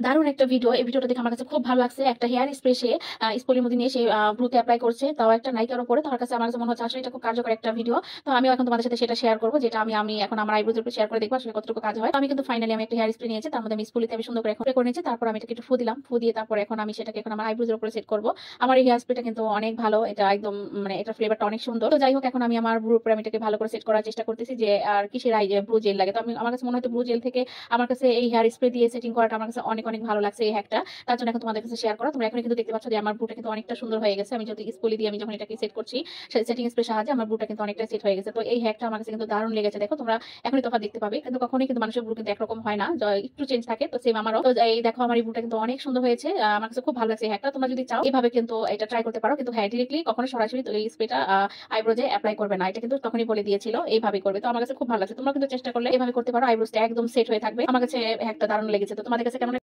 দারুণ একটা ভিডিও। এই ভিডিওটা দেখে আমার কাছে খুব ভালো লাগছে। একটা হেয়ার স্প্রে সে স্পোলির মধ্যে নিয়ে সে ভ্রুতে এপ্লাই করছে, তাও একটা নায়িকার উপরে। তো আমার কাছে মনে হচ্ছে আসলে এটা খুব কার্যকর একটা ভিডিও। তো আমিও এখন তোমাদের সাথে সেটা শেয়ার করবো, যেটা আমি আমি এখন আমার আইব্রোজের উপর শেয়ার করে দেখবো আসলে কতটুকু কাজ হয়। তো আমি কিন্তু ফাইনালি আমি একটা হেয়ার স্প্রে নিয়েছি, তার মধ্যে আমি স্পুলিতে আমি সুন্দর করে এখন spray করে নিয়েছি। তারপর আমি এটাকে একটু ফু দিলাম, ফু দিয়ে তারপর এখন আমি সেটাকে এখন আমার আইব্রোজের উপরে সেট করবো। আমার এই হেয়ার স্প্রেটা কিন্তু অনেক ভালো, এটা একদম মানে এটার ফ্লেভারটা অনেক সুন্দর। তো যাই হোক, এখন আমি আমার ভ্রুর উপরে আমি এটাকে ভালো করে সেট করার চেষ্টা করতেছি যে আর কিসের ভ্রু জেল লাগে। তো আমার কাছে মনে হয় ভ্রু জেল থেকে আমার কাছে এই হেয়ার স্প্রে দিয়ে সেটিং করাটা আমার কাছে অনেক অনেক ভালো লাগছে এই হ্যাকটা। তার জন্য এখন তোমাদের কাছে শেয়ার করা। তোমরা এখন কিন্তু দেখতে পাচ্ছ যে আমার ব্রুটা কিন্তু অনেকটা সুন্দর হয়ে গেছে। আমি যদি স্পুলি দিয়ে আমি যখন এটাকে সেট করছি, সেটিং স্প্রে সাহায্যে আমার ব্রুটা কিন্তু অনেকটা সেট হয়ে গেছে। তো এই হ্যাকটা আমার কাছে কিন্তু দারুণ লেগেছে। দেখো তোমরা এখনই তফাৎ দেখতে পাবে, কিন্তু কখনোই কিন্তু মানুষের ব্রু কিন্তু একরকম হয় না, একটু চেঞ্জ থাকে। তো সেম আমারও। তো এই দেখো আমার এই ব্রুটা কিন্তু অনেক সুন্দর হয়েছে। আমার কাছে খুব ভালো লাগছে এই হ্যাকটা। তোমরা যদি চাও এভাবে কিন্তু এটা ট্রাই করতে পারো, কিন্তু হ্যাঁ ডিরেক্টলি কখনো সরাসরি তো এই স্প্রেটা আইব্রোজে অ্যাপ্লাই করবে না, এটা কিন্তু তখনই বলে দিয়েছিল এইভাবে করবে। তো আমার কাছে খুব ভালো লাগছে। তোমরা কিন্তু চেষ্টা করলে এভাবে করতে পারো, আইব্রোজটা একদম সেট হয়ে থাকবে। আমার কাছে হ্যাকটা দারুণ লেগেছে। তো তোমাদের কাছে কেমন